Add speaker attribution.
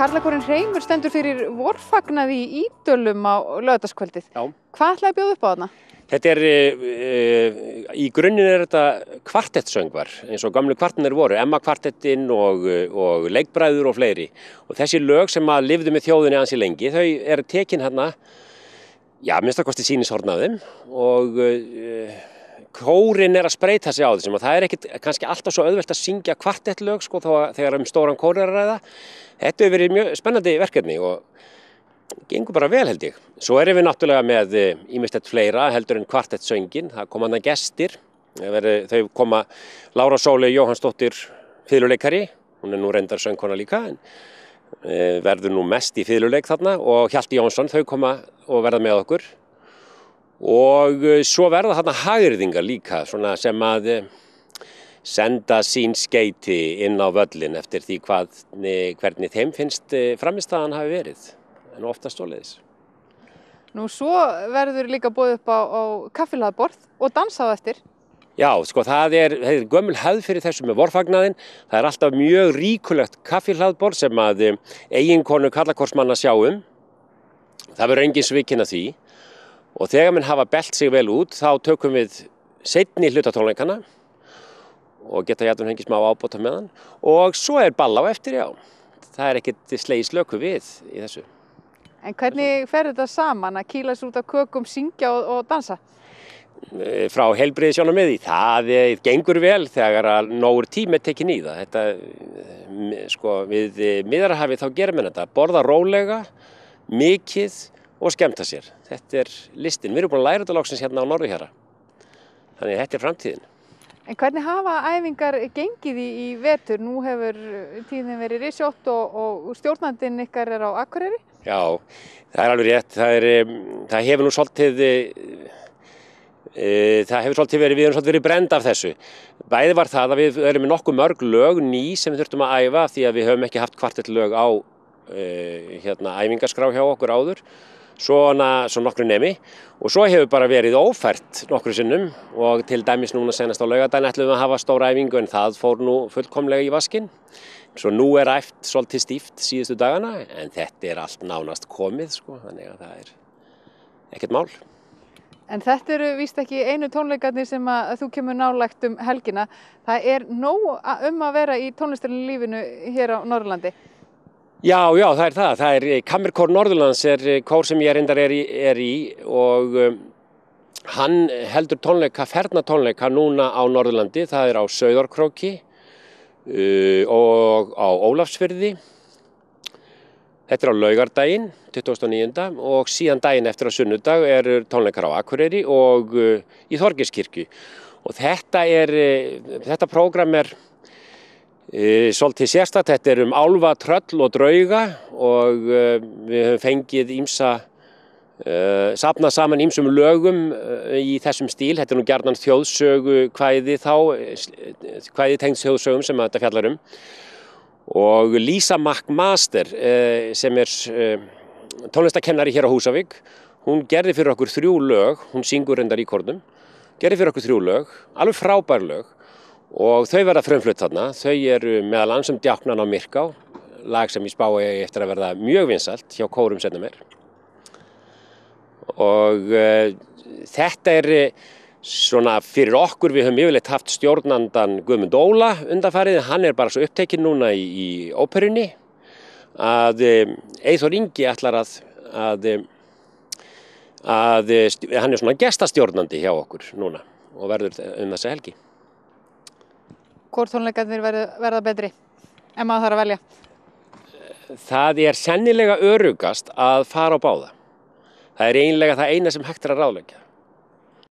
Speaker 1: Karlakórinn Hreimur stendur fyrir vorfagnaði í Ídölum á laugardagskvöldið.
Speaker 2: Já.
Speaker 1: Hvað ætlaði að bjóða upp á þarna?
Speaker 2: Þetta í grunninn þetta kvartettsöngvar, eins og gamlu kvartettir voru, Emma kvartettinn og leikbræður og fleiri. Og þessi lög sem að lifðu með þjóðinni ansi lengi, þau eru tekin hérna, já, minnst að kosti sýnishorn af þeim og kórinn að spreyta sig á þessum og það ekkert kannski alltaf svo auðvelt að syngja kvartettlög sko þegar stóran kór að ræða. Þetta hefur verið mjög spennandi verkefni og gengur bara vel held ég. Svo erum við náttúrulega með ýmislegt fleira heldur en kvartettsöngin. Það koma hana gestir. Þau koma Lára Sóley Jóhannsdóttir fiðluleikari. Hún nú reyndar söngkona líka en verður nú mest í fiðluleik þarna og Hjalti Jónsson þau koma og verða með okkur. Og svo verða þarna hagyrðingar líka svona sem að senda sín skeyti inn á völlin eftir því hvernig þeim finnst frammistaðan hafi verið. En oftast svoleiðis.
Speaker 1: Nú svo verður líka boðið upp á kaffihlaðborð og dansað eftir.
Speaker 2: Já, sko það er gömul hefð fyrir þessu með vorfagnaðinn. Það er alltaf mjög ríkulegt kaffihlaðborð sem að eiginkonu karlakórsmanna sjá um. Það verður engin svikin að því. Og þegar menn hafa belt sig vel út þá tökum við seinni hlutatónleikana og geta jafnvel fengið smá ábóta með hann. Og svo ball á eftir, já. Það ekkert slegið slöku við í þessu.
Speaker 1: En hvernig fer þetta saman að kýla sér út af kökum, syngja og dansa?
Speaker 2: Frá heilbrigðissjónarmiði, það gengur vel þegar að nógur tími tekin í það. Þetta, sko, við Miðjarðarhafið þá gerum við þetta, borða rólega, mikið og skemmta sér. Þetta listin. Við erum búin að læra þetta loksins hérna á Norðurhjara. Þannig að þetta framtíðin.
Speaker 1: En hvernig hafa æfingar gengið í vetur? Nú hefur tíðin verið risjótt og stjórnandinn ykkar á Akureyri?
Speaker 2: Já, það alveg rétt. Það hefur nú svolítið við erum svolítið verið brend af þessu. Bæði var það að við erum með nokkuð mörg lög ný sem við þurftum að æfa því að við höfum ekki haft kvartettlög á æfingaskrá hjá okkur áður. Svo nokkru nemi og svo hefur bara verið ófært nokkru sinnum og til dæmis núna senast á laugardaginn ætluðum við að hafa stóra æfingu en það fór nú fullkomlega í vaskinn. Svo nú æft svolítið stíft síðustu dagana en þetta allt nánast komið sko, þannig að það ekkert mál.
Speaker 1: En þetta eru víst ekki einu tónleikarnir sem að þú kemur nálægt helgina. Það nóg að vera í tónlistarlífinu hér á Norðurlandi.
Speaker 2: Já, það það. Það Kammerkór Norðurlands kór sem ég reyndar í og hann heldur ferðnatónleika núna á Norðurlandi. Það á Sauðárkróki og á Ólafsfirði. Þetta á laugardaginn, 29. og síðan daginn eftir á sunnudag tónleikar á Akureyri og í Þorgeirskirkju. Og þetta prógram svolítið sérstakt, þetta álfa, tröll og drauga og við höfum fengið safnað saman ýmsum lögum í þessum stíl. Þetta nú gjarnan þjóðsögu kvæði kvæði tengd þjóðsögum sem þetta fjallar Og Lisa McMaster sem tónlistarkennari hér á Húsavík, hún gerði fyrir okkur 3 lög, hún syngur reyndar í kórnum, gerði fyrir okkur 3 lög, alveg frábær lög. Og þau verða frumflutt þarna, þau meðal annars Djáknan á Myrká, lag sem ég spái eftir að verða mjög vinsælt hjá kórum seinna meir. Og þetta svona fyrir okkur, við höfum yfirleitt haft stjórnandan Guðmund Óla undanfarið, hann bara svo upptekinn núna í óperunni að Eyþór Ingi ætlar að hann svona gestastjórnandi hjá okkur núna og verður þessa helgi.
Speaker 1: Hvor tónleikarnir verða betri, ef maður þarf að velja?
Speaker 2: Það sennilega öruggast að fara á báða. Það eiginlega það eina sem hægt að ráðleggja.